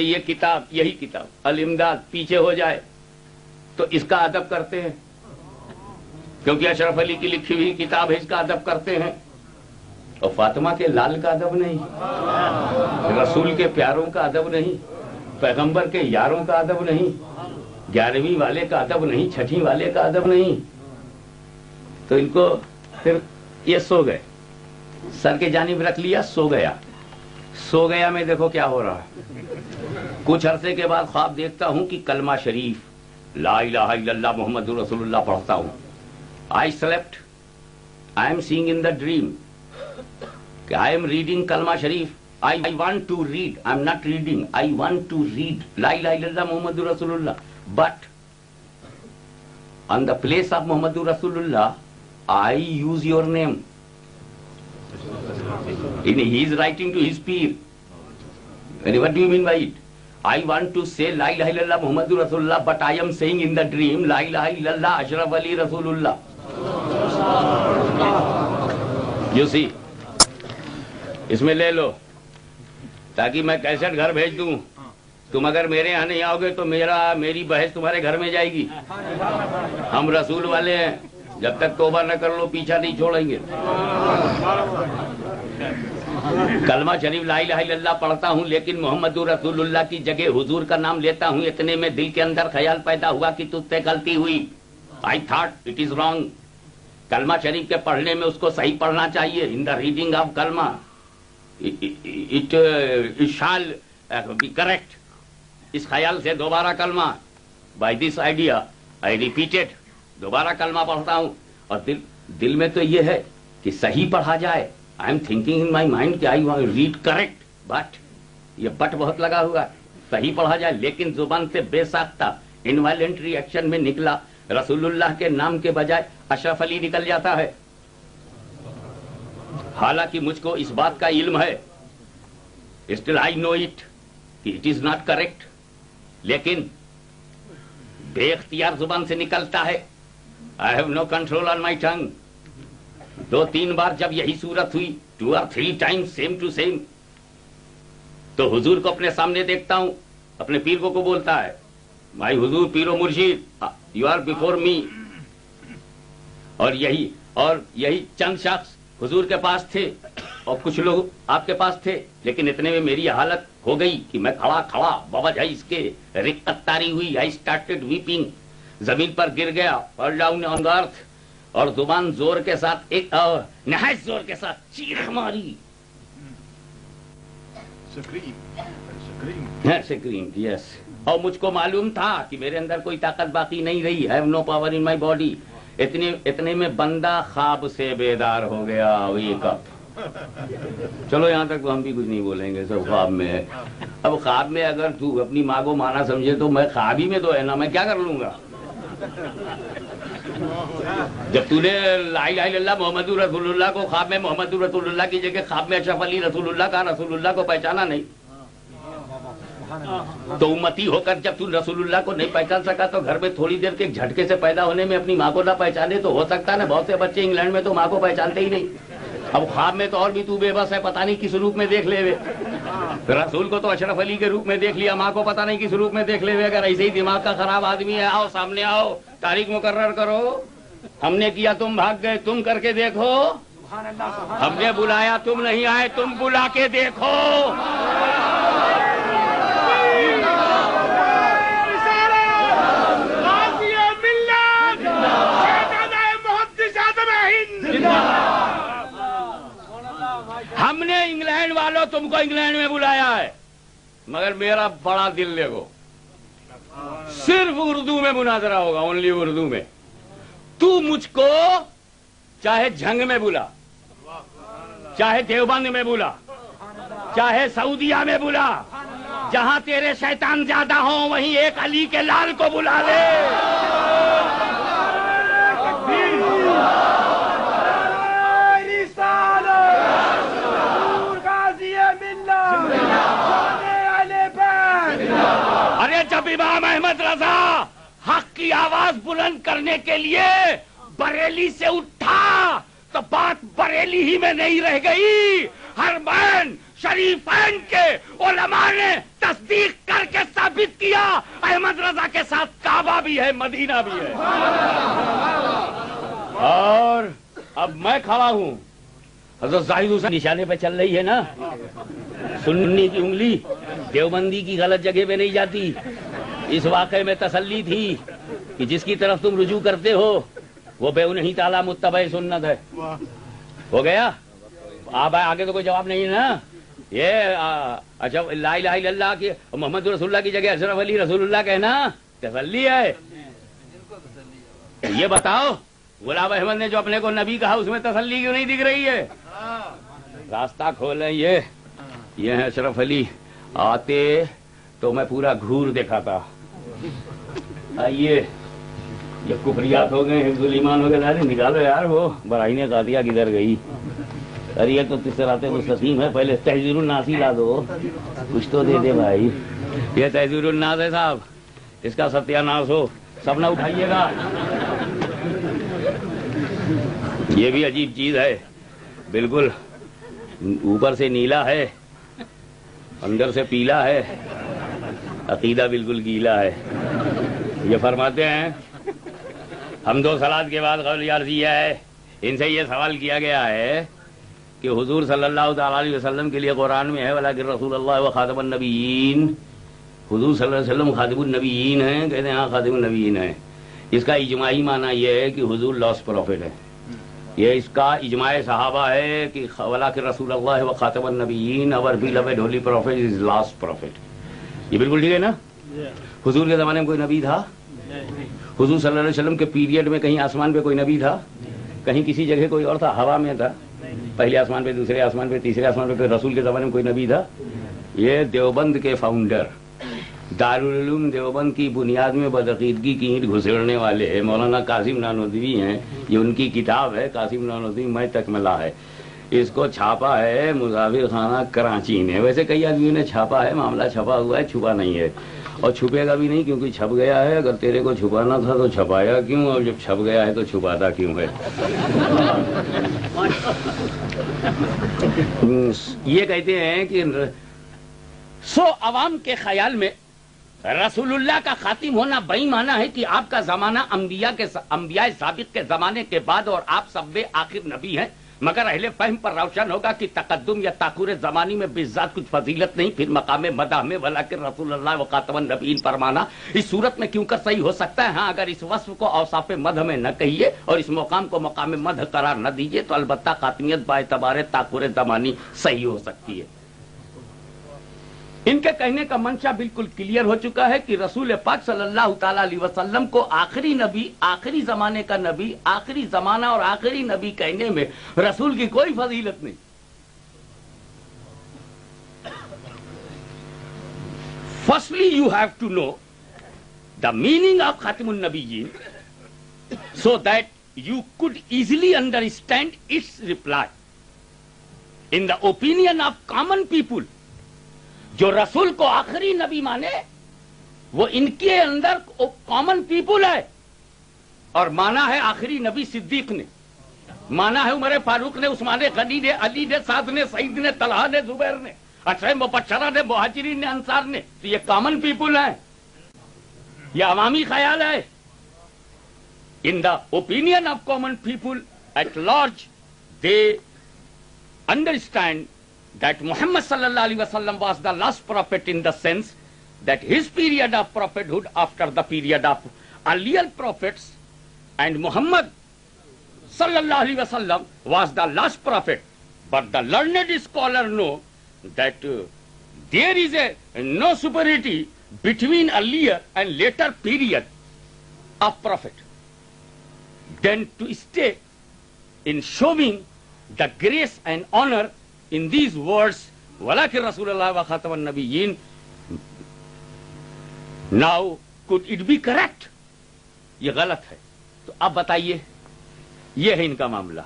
یہ کتاب، یہی کتاب الامداد پیچھے ہو جائے تو اس کا ادب کرتے ہیں، کیونکہ اشرف علی کی لکھی ہوئی کتاب ہے، اس کا ادب کرتے ہیں. اور فاطمہ کے لال کا ادب نہیں، رسول کے پیاروں کا ادب نہیں، پیغمبر کے یاروں کا ادب نہیں، 11ویں والے کا ادب نہیں، 6ٹھیں والے کا ادب نہیں. تو ان کو پھر یہ سو گئے، سر کے جانب رکھ لیا، سو گیا. سو گیا میں دیکھو کیا ہو رہا ہے. کچھ عرصے کے بعد خواب دیکھتا ہوں کہ کلمہ شریف لا الہ الا اللہ محمد رسول اللہ پڑھتا ہوں. I slept. I am seeing in the dream. I am reading Kalma Sharif. I want to read. I am not reading. I want to read La ilaha illallah Muhammadur Rasulullah. But on the place of Muhammadur Rasulullah, I use your name. He is writing to his peer. What do you mean by it? I want to say La ilaha illallah Muhammadur Rasulullah, but I am saying in the dream La ilaha illallah Ashraf Ali Rasulullah. You see, اس میں لے لو تاکہ میں کیسٹ گھر بھیج دوں. تم اگر میرے یہاں نہیں آؤ گے تو میری بحث تمہارے گھر میں جائے گی. ہم رسول والے ہیں، جب تک توبہ نہ کر لو پیچھا نہیں چھوڑیں گے. کلمہ شریف لا الہ الا اللہ پڑھتا ہوں، لیکن محمد رسول اللہ کی جگہ حضور کا نام لیتا ہوں. اتنے میں دل کے اندر خیال پیدا ہوا کہ تجھ سے غلطی ہوئی. I thought it is wrong. کلمہ شریف کے پڑھنے میں اس کو صحیح پڑھنا چاہیے. In the reading of کلمہ it shall be correct. اس خیال سے دوبارہ کلمہ by this idea I repeated. دوبارہ کلمہ پڑھتا ہوں اور دل میں تو یہ ہے کہ صحیح پڑھا جائے. I am thinking in my mind کہ I want to read correct, but یہ بٹ بہت لگا ہوا، صحیح پڑھا جائے. لیکن زبان سے بے ساختہ انوائلنٹری ایکشن میں نکلا رسول اللہ کے نام کے بجائے اشرف علی نکل جاتا ہے. حالانکہ مجھ کو اس بات کا علم ہے، still I know it کہ it is not correct، لیکن بے اختیار زبان سے نکلتا ہے. I have no control on my tongue. 2-3 بار جب یہی صورت ہوئی، 2 or 3 times same to same، تو حضور کو اپنے سامنے دیکھتا ہوں. اپنے پیر کو بولتا ہے بھائی حضور پیر و مرشد یو آر بیفور می. اور یہی چند شخص حضور کے پاس تھے اور کچھ لوگ آپ کے پاس تھے. لیکن اتنے میں میری حالت ہو گئی کہ میں کھڑا بوجھ اس کے رقت طاری ہوئی. I started weeping. زمین پر گر گیا، fall down on the earth، اور زبان زور کے ساتھ ایک نہایت زور کے ساتھ چیخ ماری. سکریم یس. اور مجھ کو معلوم تھا کہ میرے اندر کوئی طاقت باقی نہیں رہی. I have no power in my body. اتنے میں بندہ خواب سے بیدار ہو گیا. wake up. چلو یہاں تک تو ہم بھی کچھ نہیں بولیں گے، سب خواب میں ہے. اب خواب میں اگر تو اپنی ماں کو مانا سمجھے تو میں خواب ہی میں تو ہے نا، میں کیا کر لوں گا. جب تو نے لا الہ الا اللہ محمد رسول اللہ کو خواب میں محمد رسول اللہ کی جگہ خواب میں اشرف علی رسول اللہ کا رسول اللہ کو پہچانا نہیں، تو امتی ہو کر جب تو رسول اللہ کو نہیں پہچان سکا تو گھر میں تھوڑی دیر کے جھٹکے سے پیدا ہونے میں اپنی ماں کو نہ پہچانے تو ہو سکتا ہے نا. بہت سے بچے انگلینڈ میں تو ماں کو پہچانتے ہی نہیں. اب خواب میں تو اور بھی تو بے بس ہے، پتہ نہیں کس روپ میں دیکھ لے ہوئے. رسول کو تو اشرف علی کے روپ میں دیکھ لیا، ماں کو پتہ نہیں کس روپ میں دیکھ لے ہوئے. اگر ایسے ہی دماغ کا خراب آدمی ہے، آؤ سامنے آؤ، تاریخ مقرر کرو. ہم نے کیا تم بھاگ گئے، تم کر کے دیکھو. ہم نے بلایا تم نہیں آئے، تم بلا کے دیکھو. ہم نے انگلینڈ والوں تم کو انگلینڈ میں بلایا ہے، مگر میرا بڑا دل دیکھو، صرف اردو میں مناظرہ ہوگا، اونلی اردو میں. تو مجھ کو چاہے جھنگ میں بلا، چاہے دیوبند میں بلا، چاہے سعودیہ میں بلا، جہاں تیرے شیطان زیادہ ہوں وہیں ایک علی کے لال کو بلا لے. ارے جب امام احمد رضا حق کی آواز بلند کرنے کے لیے بریلی سے اٹھا تو بات بریلی ہی میں نہیں رہ گئی، حرمین شریفین کے علماء نے تصدیق کر کے ثابت کیا احمد رضا کے ساتھ کعبہ بھی ہے، مدینہ بھی ہے۔ اور اب میں کھڑا ہوں، حضرت زاہد حسین نشانے پہ چل رہی ہے نا، سنی کی انگلی دیوبندی کی غلط جگہ پہ نہیں جاتی۔ اس واقعے میں تسلی تھی کہ جس کی طرف تم رجوع کرتے ہو وہ بے نہیں تعالیٰ متبع سنت ہے۔ ہو گیا؟ آپ آگے تو کوئی جواب نہیں ہے نا۔ یہ اچھا لا الہ الا اللہ کی محمد رسول اللہ کی جگہ اشرف علی رسول اللہ کہنا تسلی ہے؟ یہ بتاؤ غلام احمد نے جو اپنے کو نبی کہا اس میں تسلی کیوں نہیں دکھ رہی ہے؟ راستہ کھولیں، یہ ہے اشرف علی، آتے تو میں پورا گھور دکھاتا۔ آئیے، یہ کفریات ہو گئے، حفظ الایمان ہو گئے، نکالو یار وہ براہین قاضیہ کدھر گئی؟ ارے یہ تو صراط مستقیم ہے، پہلے تحذیر الناس ہی لا دو، کچھ تو دے دے بھائی۔ یہ تحذیر الناس ہے صاحب، اس کا ستیہ ناس ہو، سب نہ اٹھائیے گا۔ یہ بھی عجیب چیز ہے، بالکل اوپر سے نیلا ہے، اندر سے پیلا ہے، عقیدہ بالکل گیلا ہے۔ یہ فرماتے ہیں حمد و صلوات کے بعد قول عرضیہ ہے، ان سے یہ سوال کیا گیا ہے کہ حضور صلی اللہ تعالی علیہ وسلم کے لیے قرآن میں ہے ولیکن رسول اللہ و خاتم النبیین، حضور صلی اللہ علیہ وسلم خاتم النبیین ہیں؟ کہتے ہیں ہاں خاتم النبیین ہیں۔ اس کا اجماعی معنی یہ ہے کہ حضور لاسٹ پروفٹ ہے، یہ اس کا اجماع صحابہ ہے کہ ولیکن رسول اللہ و خاتم النبیین اور بیلوڈ ہولی پروفٹ از لاسٹ پروفٹ۔ یہ بالکل ٹھیک ہے نا؟ حضور کے زمانے میں کوئی نبی تھا؟ حضور صلی اللہ علیہ وسلم کے پیریڈ میں کہیں آسمان پہ کوئی نبی تھا؟ کہیں کسی جگہ کوئی اور تھا؟ ہوا میں تھا، پہلے آسمان پہ، دوسرے آسمان پہ، تیسرے آسمان پہ، کوئی رسول کے زمانے میں کوئی نبی تھا؟ یہ دیوبند کے فاؤنڈر، دارالعلوم دیوبند کی بنیاد میں بدعقیدگی کی اینٹ گھسیڑنے والے ہیں مولانا قاسم نانوتوی ہیں۔ یہ ان کی کتاب ہے قاسم نانوتوی میں تکملہ ہے، اس کو چھاپا ہے مسافر خانہ کراچی نے۔ ویسے کئی آدمیوں نے چھاپا ہے، معاملہ چھپا ہوا ہے، چھپا نہیں ہے اور چھپے گا بھی نہیں کیونکہ چھپ گیا ہے۔ اگر تیرے کو چھپانا تھا تو چھپایا کیوں، اور جب چھپ گیا ہے تو چھپاتا کیوں ہے؟ یہ کہتے ہیں کہ عوام کے خیال میں رسول اللہ کا خاتم ہونا بئی معنی ہے کہ آپ کا زمانہ انبیاء سابق کے زمانے کے بعد اور آپ سب آخر نبی ہیں، مگر اہل فہم پر روشن ہوگا کہ تقدم یا تاخر زمانی میں بذات کچھ فضیلت نہیں، پھر مقام مدح میں ولیکن رسول اللہ و خاتم النبیین فرمانا اس صورت میں کیوں کر صحیح ہو سکتا ہے؟ ہاں اگر اس وصف کو اوصاف مدح میں نہ کہیے اور اس مقام کو مقام مدح قرار نہ دیجیے تو البتہ خاتمیت با اعتبار تاخر زمانی صحیح ہو سکتی ہے۔ ان کے کہنے کا منشا بالکل کلیئر ہو چکا ہے کہ رسول پاک صلی اللہ تعالی علیہ وسلم کو آخری نبی، آخری زمانے کا نبی، آخری زمانہ اور آخری نبی کہنے میں رسول کی کوئی فضیلت نہیں۔ Firstly, you have to know the meaning of Khatim al-Nabiyyin so that you could easily understand its reply. In the opinion of common people, جو رسول کو آخری نبی مانے وہ ان کے اندر کامن پیپل ہے، اور مانا ہے آخری نبی صدیق نے، مانا ہے عمر فاروق نے، عثمان غنی نے، علی نے، سعد نے، سعید نے، طلحہ نے، زبیر نے، عشرہ مبشرہ نے، مہاجرین نے، انصار نے، تو یہ کامن پیپل ہیں، یہ عوامی خیال ہے۔ In the opinion of common people at large they understand that Muhammad sallallahu alaihi wasallam was the last prophet in the sense that his period of prophethood after the period of earlier prophets, and Muhammad sallallahu alaihi wasallam was the last prophet. But the learned scholar know that there is no superiority between earlier and later period of prophet. Then to stay in showing the grace and honor in these words, وَلَكِنْ رَسُولَ اللَّهِ وَخَاتَمَ النَّبِيِّينَ. Now, could it be correct? یہ غلط ہے. تو اب بتائیے، یہ ہے ان کا معاملہ.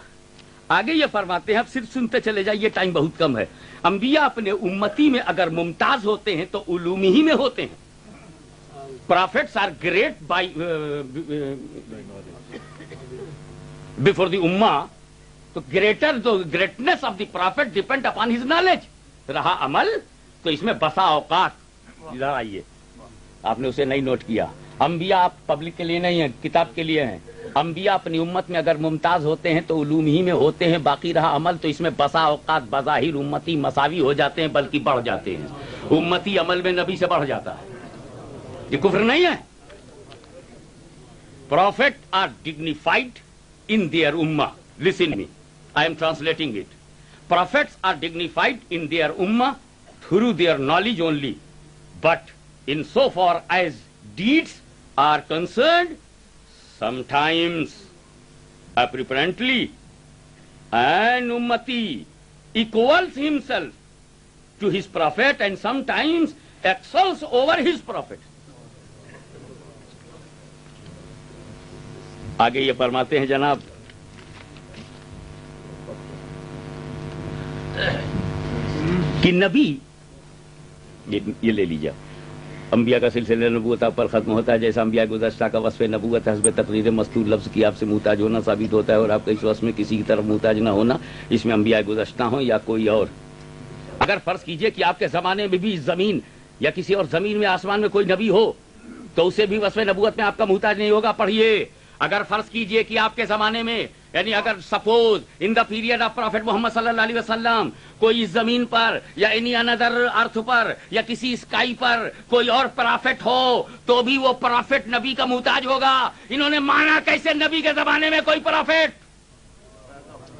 آگے یہ فرماتے ہیں، اب صرف سنتے چلے جائیے، ٹائم بہت کم ہے. انبیاء اپنے امتی میں اگر ممتاز ہوتے ہیں تو علومی ہی میں ہوتے ہیں. Prophets are great by before the ummah. تو greatness of the prophet depend upon his knowledge. رہا عمل تو اس میں بسا اوقات ادھر آئیے، آپ نے اسے نہیں نوٹ کیا. انبیاء آپ پبلک کے لیے نہیں ہیں، کتاب کے لیے ہیں. انبیاء اپنی امت میں اگر ممتاز ہوتے ہیں تو علوم ہی میں ہوتے ہیں، باقی رہا عمل تو اس میں بسا اوقات بظاہر امتی مساوی ہو جاتے ہیں، بلکہ بڑھ جاتے ہیں. امتی عمل میں نبی سے بڑھ جاتا ہے. یہ کفر نہیں ہے. Prophets are dignified in their ummah. Listen me. I am translating it. Prophets are dignified in their ummah through their knowledge only. But insofar as deeds are concerned, sometimes apparently an ummati equals himself to his prophet and sometimes excels over his prophet. آگے یہ فرماتے ہیں جناب کہ نبی، یہ لے لیجیے، انبیاء کا سلسلہ نبوت آپ پر ختم ہوتا ہے. جیسا انبیاء گزشتہ کا وصف نبوت حسب تقریر مستور لفظ کی آپ سے محتاج ہونا ثابت ہوتا ہے، اور آپ کا اس وصف میں کسی کی طرف محتاج نہ ہونا، اس میں انبیاء گزشتہ ہوں یا کوئی اور. اگر فرض کیجئے کہ آپ کے زمانے میں بھی زمین یا کسی اور زمین میں آسمان میں کوئی نبی ہو تو اسے بھی وصف نبوت میں آپ کا محتاج نہیں ہوگا. پڑھیے. اگر فرض کیجئے کہ آپ کے زمانے میں، یعنی اگر suppose in the period of prophet Muhammad صلی اللہ علیہ وسلم کوئی اس زمین پر یا اینی اندر ارتھ پر یا کسی اسکائی پر کوئی اور پرافٹ ہو تو بھی وہ پرافٹ نبی کا محتاج ہوگا. انہوں نے مانا کیسے نبی کے زمانے میں کوئی پرافٹ؟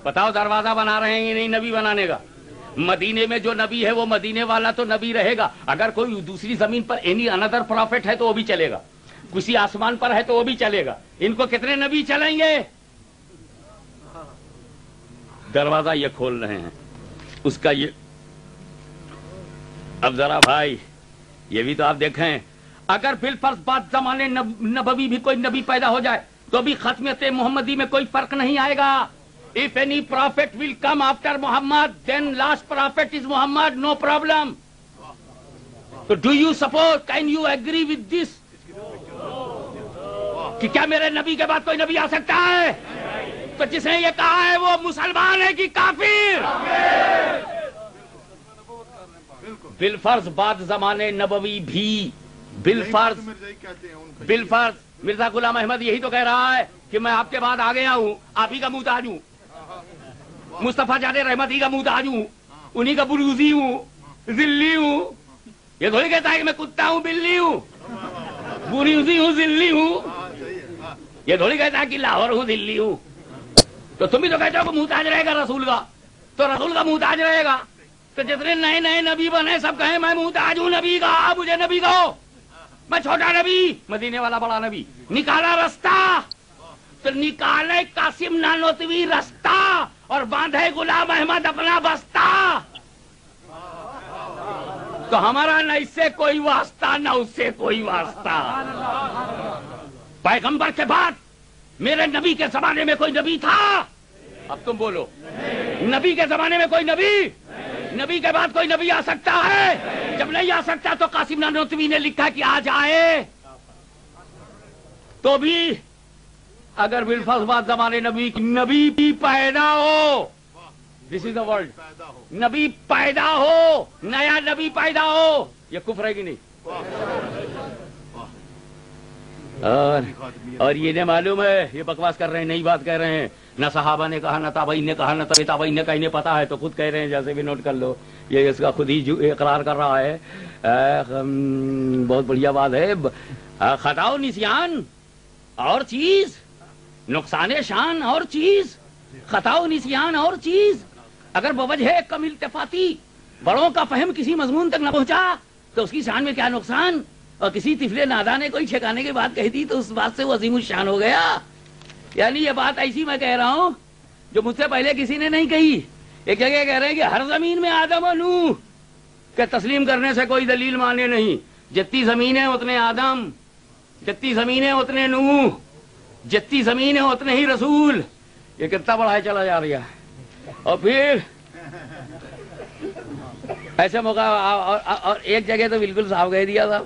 بتاؤ، دروازہ بنا رہے ہیں نہیں نبی بنانے کا. مدینے میں جو نبی ہے وہ مدینے والا تو نبی رہے گا. اگر کوئی دوسری زمین پر اینی اندر پرافٹ ہے تو وہ بھی چلے گا. کسی آسمان پر ہے تو وہ بھی چلے گا. ان کو کتنے نبی چلیں گے؟ دروازہ یہ کھول رہے ہیں اس کا. یہ اب ذرا بھائی یہ بھی تو آپ دیکھیں، اگر بالفرض بعد زمانے نبوی بھی کوئی نبی پیدا ہو جائے تو بھی ختمیت محمدی میں کوئی فرق نہیں آئے گا. If any prophet will come after Muhammad, then last prophet is Muhammad, no problem. So do you suppose, can you agree with this? کہ کیا میرے نبی کے بعد کوئی نبی آ سکتا ہے؟ تو جس نے یہ کہا ہے وہ مسلمان ہے کہ کافر؟ بالفرض بعد زمانے نبوی بھی بالفرض مرزا غلام احمد یہی تو کہہ رہا ہے کہ میں آپ کے بعد آ گیا ہوں، آپ ہی کا محتاج ہوں. مصطفیٰ جان رحمت ہی کا محتاج ہوں، انہی کا بروزی ہوں، ذلی ہوں. یہ تھوڑی کہتا ہے کہ میں کتا ہوں، بلی ہوں، بروزی ہوں، ذلی ہوں. یہ تھوڑی کہتا ہے کہ لاہور ہوں، دلی ہوں. تو تم بھی تو کہتے ہو کہ محتاج رہے گا رسول کا، تو رسول کا محتاج رہے گا. تو جتنے نئے نئے نبی بنے سب کہیں میں محتاج ہوں نبی کا، مجھے نبی کہو. میں چھوٹا نبی، مدینے والا بڑا نبی. نکالا رستہ تو نکالے قاسم نانوتوی رستہ اور باندھے غلام احمد اپنا بستہ. تو ہمارا نہ اس سے کوئی واسطہ نہ اس سے کوئی واسطہ. پیغمبر کے بعد میرے نبی کے زمانے میں کوئی نبی تھا؟ اب تم بولو. نبی کے زمانے میں کوئی نبی کے بعد کوئی نبی آ سکتا ہے؟ جب نہیں آ سکتا تو قاسم نانوتوی نے لکھا کہ آ جائے. تو بھی اگر بالفرض بعد زمانے نبی بھی پیدا ہو، دس از دا ورلڈ، نبی پیدا ہو، نیا نبی پیدا ہو، یہ کفر ہے کہ نہیں؟ اور یہ نہیں معلوم ہے، یہ بکواس کر رہے ہیں، نئی بات کہہ رہے ہیں. نہ صحابہ نے کہا، نہ تابعین نے کہا، نہ تابعین نے کہا. انہیں پتا ہے تو خود کہہ رہے ہیں، جیسے بھی نوٹ کر لو. یہ اس کا خود ہی اقرار کر رہا ہے. بہت بڑھیا بات ہے. خطا و نسیان اور چیز، نقصان شان اور چیز، خطا و نسیان اور چیز. اگر بوجہ کم التفاتی بڑوں کا فہم کسی مضمون تک نہ پہنچا تو اس کی شان میں کیا نقصان؟ اور کسی طفل ناداں نے کوئی ٹھکانے کی بات کہی تھی تو اس بات سے وہ عظیم الشان ہو گیا. یعنی یہ بات ایسی میں کہہ رہا ہوں جو مجھ سے پہلے کسی نے نہیں کہی. ایک جگہ کہہ رہے ہیں کہ ہر زمین میں آدم و نوح کہ تسلیم کرنے سے کوئی دلیل مانے نہیں. جتنی زمینیں اتنے آدم، جتنی زمینیں اتنے نوح، جتنی زمینیں اتنے ہی رسول. یہ کتنا بڑھایا چلا جا رہا ہے. اور پھر ایسے موقع اور ایک جگہ تو بالکل صاف کہہ دیا تھا،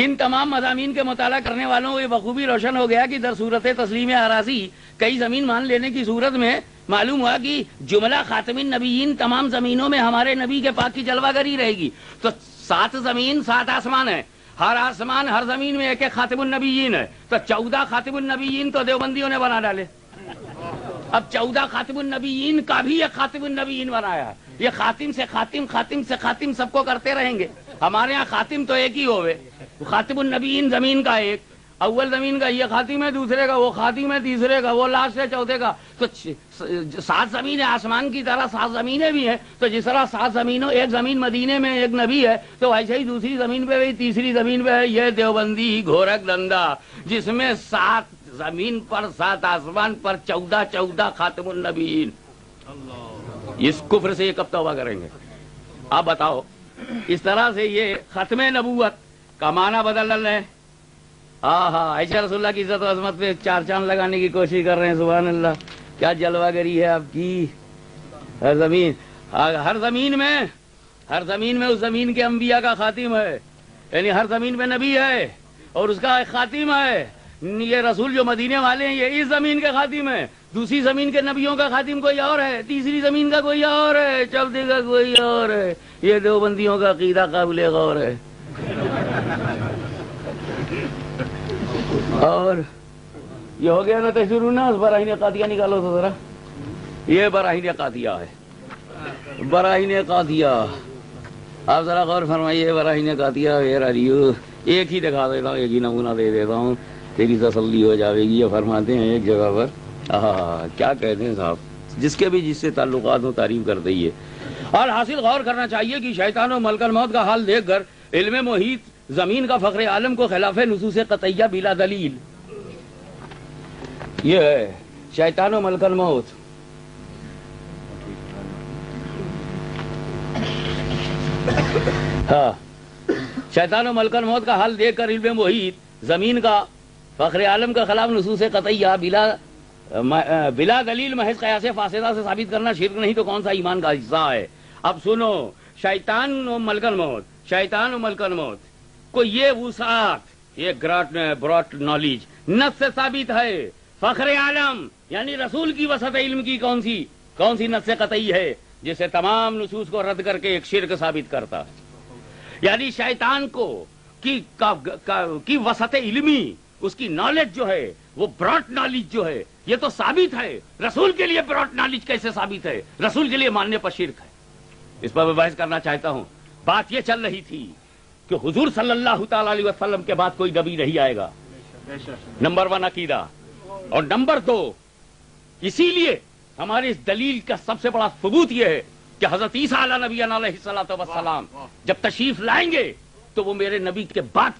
ان تمام مضامین کے مطالعہ کرنے والوں کو یہ بخوبی روشن ہو گیا کہ در صورت تسلیم اراضی کئی زمین مان لینے کی صورت میں معلوم ہوا کہ جملہ خاتم النبیین تمام زمینوں میں ہمارے نبی کے پاک کی جلوہ گری رہے گی. تو 7 زمین 7 آسمان ہے، ہر آسمان ہر زمین میں ایک ایک خاتم النبیین ہے. تو 14 خاتم النبیین تو دیوبندیوں نے بنا ڈالے. اب 14 خاتم النبیین کا بھی ایک خاتم النبیین بنایا. یہ خاتم سے خاتم، خاتم سے خاتم سب کو کرتے رہیں گے. ہمارے ہاں خاتم تو ایک ہی ہوئے، خاتم النبیین زمین کا ایک، اول زمین کا یہ خاتم ہے، دوسرے کا وہ خاتم ہے، تیسرے کا وہ لاسٹ ہے، چوتھے کا. تو 7 زمینیں آسمان کی طرح 7 زمینیں بھی ہیں. تو جس طرح 7 زمینوں، ایک زمین مدینے میں ایک نبی ہے، تو ایسے ہی دوسری زمین پہ بھی، تیسری زمین پہ ہے یہ دیوبندی گھورک دندا، جس میں 7 زمین پر 7 آسمان پر 14 خاتم النبیین. اس کفر سے یہ کب توبہ کریں گے آپ بتاؤ؟ اس طرح سے یہ ختم نبوت کا معنی بدل رہے ہیں. عائشہ رسول اللہ کی عزت و عظمت پہ 4 چاند لگانے کی کوشش کر رہے ہیں. سبحان اللہ، کیا جلوہ گری ہے آپ کی. ہر زمین میں اس زمین کے انبیاء کا خاتم ہے، یعنی ہر زمین میں نبی ہے اور اس کا ایک خاتم ہے. یہ رسول جو مدینے والے ہیں یہ اس زمین کے خاتم ہے، دوسری زمین کے نبیوں کا خاتم کوئی اور ہے، تیسری زمین کا کوئی اور ہے، چوتھے کا کوئی اور ہے. یہ دیوبندیوں کا عقیدہ قابل غور ہے. اور یہ ہو گیا نا تشروع نا، براہین قادیہ نکالو تو ذرا. یہ براہین قادیہ ہے، براہین قادیہ. آپ ذرا غور فرمائیے. براہین قادیہ ایک ہی دکھا دیتا ہوں، ایک ہی نمونہ دے دیتا ہوں، تیری تسلی ہو جائے گی. یہ فرماتے ہیں ایک جگہ پر، کیا کہتے ہیں صاحب، جس کے بھی جس سے تعلقات ہو تعریف کر دئیے. اور حاصل غور کرنا چاہیے کہ شیطان و ملک الموت کا حال دیکھ کر علم محیط زمین کا فخر عالم کو خلاف نصوص قطعیہ بلا دلیل. یہ ہے شیطان و ملک الموت. شیطان و ملک الموت کا حال دیکھ کر علم محیط زمین کا فخر عالم کا خلاف نصوص قطعیہ بلا دلیل محض قیاس فاسدہ سے ثابت کرنا شرک نہیں تو کون سا ایمان کا حصہ ہے. اب سنو، شیطان و ملک الموت کو یہ وسعت، یہ براٹ نالج نص سے ثابت ہے. فخر عالم یعنی رسول کی وسعت علم کی کون سی نص قطعی ہے جسے تمام نصوص کو رد کر کے ایک شرک ثابت کرتا ہے. یعنی شیطان کو کی وسعت علمی، اس کی نالج جو ہے وہ براٹ نالج جو ہے، یہ تو ثابت ہے. رسول کے لیے براٹ نالج کیسے ثابت ہے؟ رسول کے لیے ماننے پر شرک ہے. اس پر میں بحث کرنا چاہتا ہوں. بات یہ چل رہی تھی کہ حضور صلی اللہ تعالی علیہ وسلم کے بعد کوئی نبی نہیں آئے گا. نمبر 1 عقیدہ. اور نمبر 2 اسی لیے ہماری اس دلیل کا سب سے بڑا ثبوت یہ ہے کہ حضرت عیسیٰ علیہ نبی علیہ الصلوۃ والسلام جب تشریف لائیں گے تو وہ میرے نبی کے بعد